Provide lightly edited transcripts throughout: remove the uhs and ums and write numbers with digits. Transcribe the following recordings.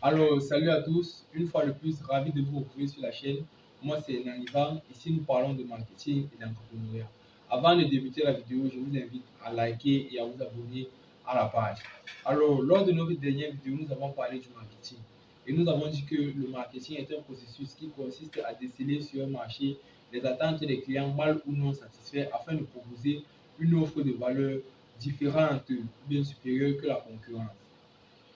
Alors, salut à tous. Une fois de plus, ravi de vous retrouver sur la chaîne. Moi, c'est Nanivan. Ici, nous parlons de marketing et d'entrepreneuriat. Avant de débuter la vidéo, je vous invite à liker et à vous abonner à la page. Alors, lors de notre dernière vidéo, nous avons parlé du marketing. Et nous avons dit que le marketing est un processus qui consiste à déceler sur un marché les attentes des clients mal ou non satisfaits afin de proposer une offre de valeur différente ou bien supérieure que la concurrence.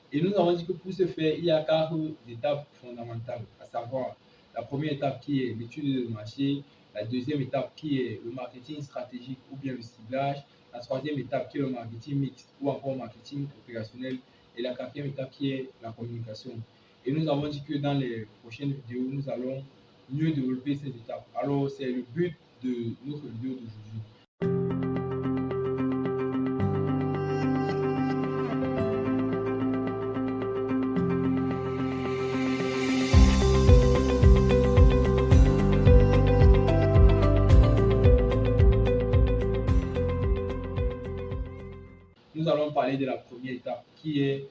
Et nous avons dit que pour ce faire, il y a quatre étapes fondamentales, à savoir la première étape qui est l'étude de marché, la deuxième étape qui est le marketing stratégique ou bien le ciblage, la troisième étape qui est le marketing mixte ou encore marketing opérationnel et la quatrième étape qui est la communication. Et nous avons dit que dans les prochaines vidéos, nous allons mieux développer ces étapes. Alors, c'est le but de notre vidéo d'aujourd'hui. Nous allons parler de la première étape qui est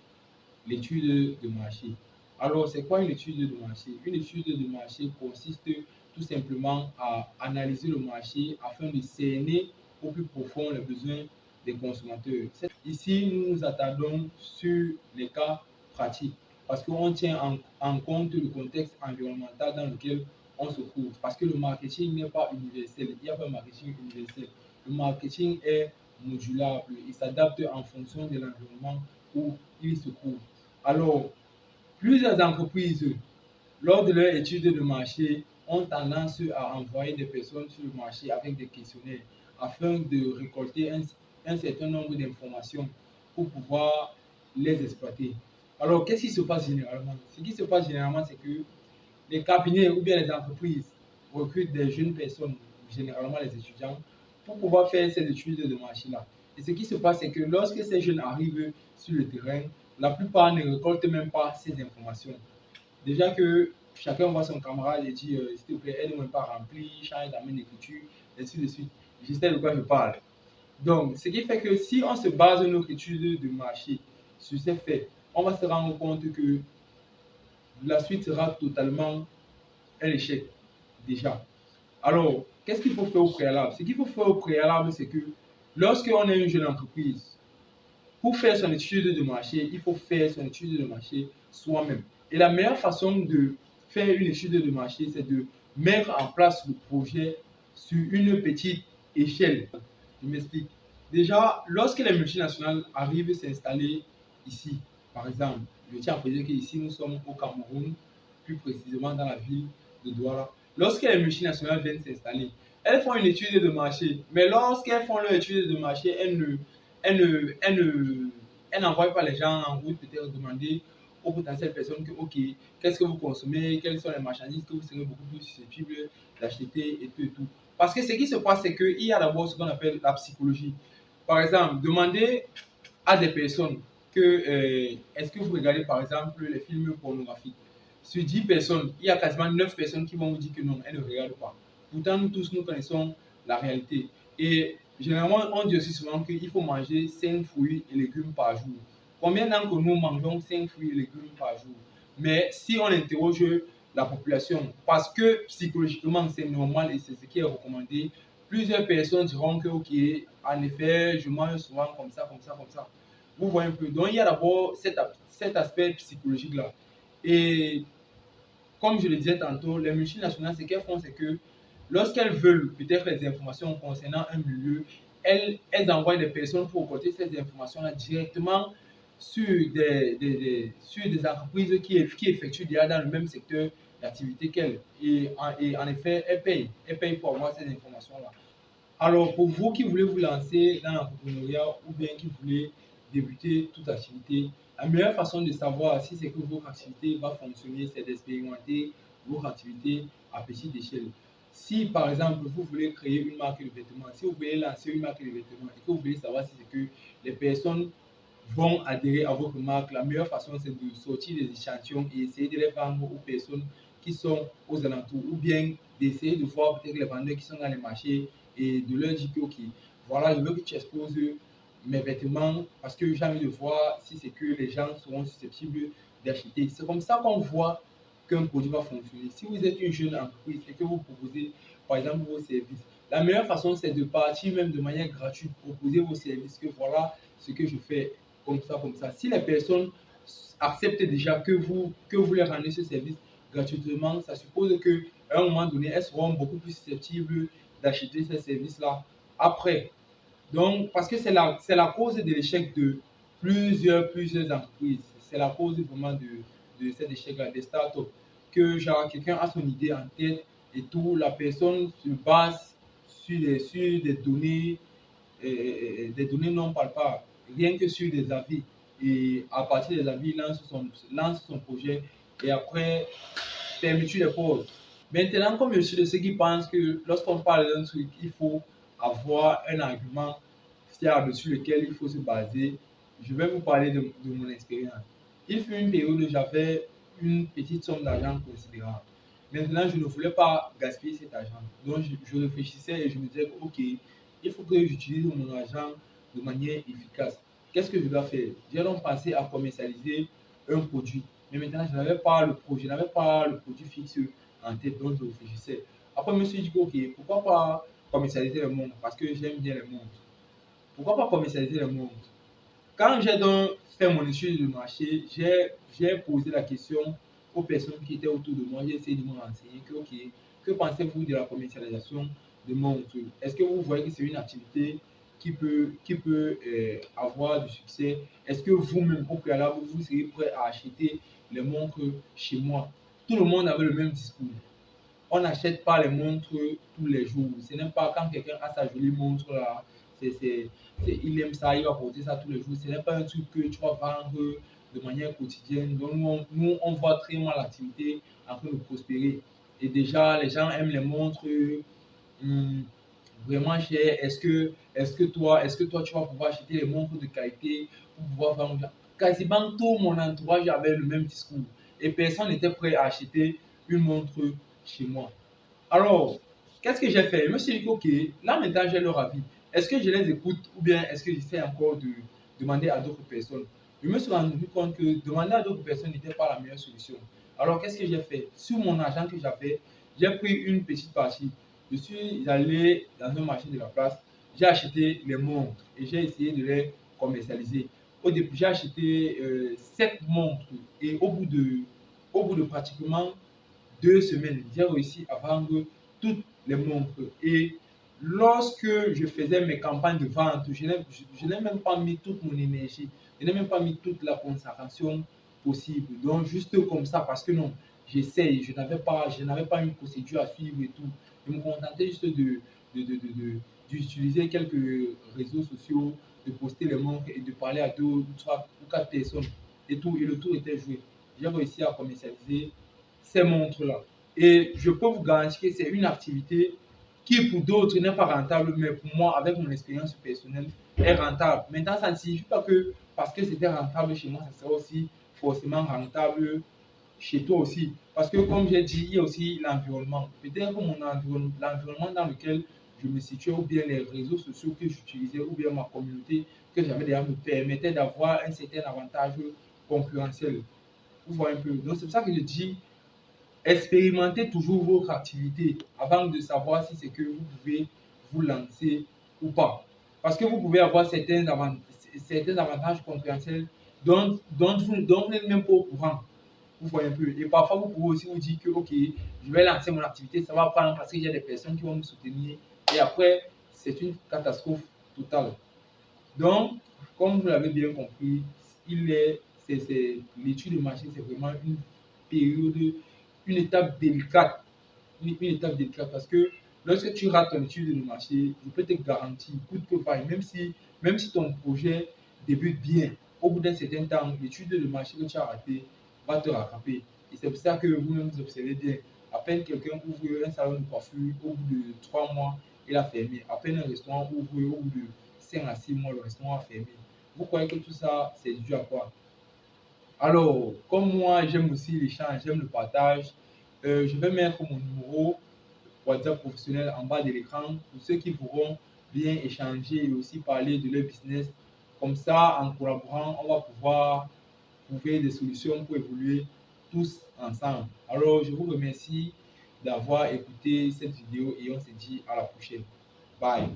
l'étude de marché. Alors, c'est quoi une étude de marché? Une étude de marché consiste tout simplement à analyser le marché afin de cerner au plus profond les besoins des consommateurs. Ici, nous nous attardons sur les cas pratiques parce qu'on tient en compte le contexte environnemental dans lequel on se trouve. Parce que le marketing n'est pas universel. Il n'y a pas de marketing universel. Le marketing est modulable. Il s'adapte en fonction de l'environnement où il se trouve. Alors, plusieurs entreprises, lors de leur étude de marché, ont tendance à envoyer des personnes sur le marché avec des questionnaires afin de récolter un certain nombre d'informations pour pouvoir les exploiter. Alors, qu'est-ce qui se passe généralement? Ce qui se passe généralement, c'est que les cabinets ou bien les entreprises recrutent des jeunes personnes, généralement les étudiants, pour pouvoir faire ces études de marché-là. Et ce qui se passe, c'est que lorsque ces jeunes arrivent sur le terrain, la plupart ne récoltent même pas ces informations. Déjà que chacun voit son camarade et dit s'il te plaît, aide-moi pas à remplir, change d'amener d'écriture, et ainsi de suite. Je sais de quoi je parle. Donc, ce qui fait que si on se base sur notre étude de marché sur ces faits, on va se rendre compte que la suite sera totalement un échec déjà. Alors, qu'est-ce qu'il faut faire au préalable? Ce qu'il faut faire au préalable, c'est que lorsqu'on est une jeune entreprise, pour faire son étude de marché, il faut faire son étude de marché soi-même. Et la meilleure façon de faire une étude de marché, c'est de mettre en place le projet sur une petite échelle. Je m'explique. Déjà, lorsque les multinationales arrivent s'installer ici, par exemple, je tiens à préciser qu'ici nous sommes au Cameroun, plus précisément dans la ville de Douala. Lorsque les multinationales viennent s'installer, elles font une étude de marché, mais lorsqu'elles font leur étude de marché, elles n'envoient pas les gens en route peut-être demander aux potentielles personnes que, ok, qu'est-ce que vous consommez, quelles sont les marchandises que vous serez beaucoup plus susceptibles d'acheter et tout et tout. Parce que ce qui se passe, c'est qu'il y a d'abord ce qu'on appelle la psychologie. Par exemple, demandez à des personnes que est-ce que vous regardez par exemple les films pornographiques. Sur 10 personnes, il y a quasiment 9 personnes qui vont vous dire que non, elles ne regardent pas. Pourtant, nous tous, nous connaissons la réalité. Et généralement, on dit aussi souvent qu'il faut manger 5 fruits et légumes par jour. Combien d'entre nous mangeons 5 fruits et légumes par jour? Mais si on interroge la population, parce que psychologiquement c'est normal et c'est ce qui est recommandé, plusieurs personnes diront que ok, en effet, je mange souvent comme ça, comme ça, comme ça. Vous voyez un peu. Donc il y a d'abord cet aspect psychologique-là. Et comme je le disais tantôt, les multinationales, ce qu'elles font, c'est que lorsqu'elles veulent peut-être les informations concernant un milieu, elles envoient des personnes pour récolter ces informations-là directement sur sur des entreprises qui effectuent déjà dans le même secteur d'activité qu'elles. Et en effet, elles payent pour avoir ces informations-là. Alors, pour vous qui voulez vous lancer dans l'entrepreneuriat ou bien qui voulez débuter toute activité, la meilleure façon de savoir si c'est que votre activité va fonctionner, c'est d'expérimenter votre activité à petite échelle. Si par exemple vous voulez créer une marque de vêtements, si vous voulez lancer une marque de vêtements et que vous voulez savoir si c'est que les personnes vont adhérer à votre marque, la meilleure façon c'est de sortir des échantillons et essayer de les vendre aux personnes qui sont aux alentours ou bien d'essayer de voir peut-être les vendeurs qui sont dans les marchés et de leur dire que ok, voilà, je veux que tu exposes mes vêtements parce que j'ai envie de voir si c'est que les gens seront susceptibles d'acheter. C'est comme ça qu'on voit qu'un produit va fonctionner. Si vous êtes une jeune entreprise et que vous proposez, par exemple, vos services, la meilleure façon, c'est de partir même de manière gratuite, proposer vos services, que voilà ce que je fais, comme ça, comme ça. Si les personnes acceptent déjà que vous leur rendez ce service gratuitement, ça suppose qu'à un moment donné, elles seront beaucoup plus susceptibles d'acheter ces services-là après. Donc, parce que c'est la cause de l'échec de plusieurs entreprises. C'est la cause vraiment de cet échec-là, des startups. Que genre, quelqu'un a son idée en tête et tout, la personne se base sur des données non palpables, rien que sur des avis. Et à partir des avis, il lance son projet et après, fermeture des portes. Maintenant, comme je suis de ceux qui pensent que lorsqu'on parle d'un truc, il faut avoir un argument fiable sur lequel il faut se baser, je vais vous parler de mon expérience. Il fut une période où j'avais une petite somme d'argent considérable. Maintenant, je ne voulais pas gaspiller cet argent. Donc, je réfléchissais et je me disais, OK, il faut que j'utilise mon argent de manière efficace. Qu'est-ce que je dois faire? J'ai donc pensé à commercialiser un produit. Mais maintenant, je n'avais pas le projet, je n'avais pas le produit fixe en tête, donc je réfléchissais. Après, je me suis dit, OK, pourquoi pas commercialiser les montres? Parce que j'aime bien les montres. Pourquoi pas commercialiser les montres? Quand j'ai donc fait mon étude de marché, j'ai posé la question aux personnes qui étaient autour de moi. J'ai essayé de me renseigner que, OK, que pensez-vous de la commercialisation de montres? Est-ce que vous voyez que c'est une activité qui peut avoir du succès? Est-ce que vous-même, au préalable, vous serez prêt à acheter les montres chez moi? Tout le monde avait le même discours. On n'achète pas les montres tous les jours. Ce n'est pas quand quelqu'un a sa jolie montre là, il aime ça, il va porter ça tous les jours. Ce n'est pas un truc que tu vas vendre de manière quotidienne. Donc nous on voit très mal l'activité en train de prospérer. Et déjà, les gens aiment les montres hum, vraiment chères. Est-ce que toi, tu vas pouvoir acheter les montres de qualité pour pouvoir vendre? Quasiment tout mon entourage avait le même discours. Et personne n'était prêt à acheter une montre chez moi. Alors, qu'est-ce que j'ai fait? Je me suis dit, OK, là maintenant j'ai leur avis. Est-ce que je les écoute ou bien est-ce que j'essaie encore de demander à d'autres personnes? Je me suis rendu compte que demander à d'autres personnes n'était pas la meilleure solution. Alors, qu'est-ce que j'ai fait? Sur mon argent que j'avais, j'ai pris une petite partie. Je suis allé dans un marché de la place, j'ai acheté les montres et j'ai essayé de les commercialiser. Au début, j'ai acheté 7 montres et au bout de pratiquement 2 semaines, j'ai réussi à vendre toutes les montres. Et lorsque je faisais mes campagnes de vente, je n'ai même pas mis toute mon énergie, je n'ai même pas mis toute la concentration possible. Donc, juste comme ça, parce que non, j'essaye, je n'avais pas une procédure à suivre et tout. Je me contentais juste d'utiliser quelques réseaux sociaux, de poster les montres et de parler à 2 ou 3 ou 4 personnes et tout. Et le tour était joué. J'ai réussi à commercialiser ces montres-là. Et je peux vous garantir que c'est une activité qui pour d'autres n'est pas rentable, mais pour moi, avec mon expérience personnelle, est rentable. Maintenant, ça ne signifie pas que parce que c'était rentable chez moi, ça sera aussi forcément rentable chez toi aussi. Parce que comme j'ai dit, il y a aussi l'environnement. Peut-être que l'environnement dans lequel je me situais, ou bien les réseaux sociaux que j'utilisais, ou bien ma communauté que j'avais déjà me permettait d'avoir un certain avantage concurrentiel. Vous voyez un peu. Donc c'est pour ça que je dis, expérimentez toujours votre activité avant de savoir si c'est que vous pouvez vous lancer ou pas. Parce que vous pouvez avoir certains avantages concurrentiels dont vous n'êtes même pas au courant. Vous voyez un peu. Et parfois, vous pouvez aussi vous dire que, OK, je vais lancer mon activité, ça va prendre parce qu'il y a des personnes qui vont me soutenir. Et après, c'est une catastrophe totale. Donc, comme vous l'avez bien compris, l'étude de marché, c'est vraiment une période, une étape délicate. Une étape délicate parce que lorsque tu rates ton étude de marché, je peux te garantir, coûte que faille, même si ton projet débute bien, au bout d'un certain temps, l'étude de marché que tu as raté va te rattraper. Et c'est pour ça que vous-même vous observez bien. À peine quelqu'un ouvre un salon de coiffure, au bout de 3 mois, il a fermé. À peine un restaurant ouvre, au bout de 5 à 6 mois, le restaurant a fermé. Vous croyez que tout ça, c'est dû à quoi? Alors, comme moi, j'aime aussi l'échange, j'aime le partage, je vais mettre mon numéro WhatsApp professionnel en bas de l'écran pour ceux qui pourront bien échanger et aussi parler de leur business. Comme ça, en collaborant, on va pouvoir trouver des solutions pour évoluer tous ensemble. Alors, je vous remercie d'avoir écouté cette vidéo et on se dit à la prochaine. Bye.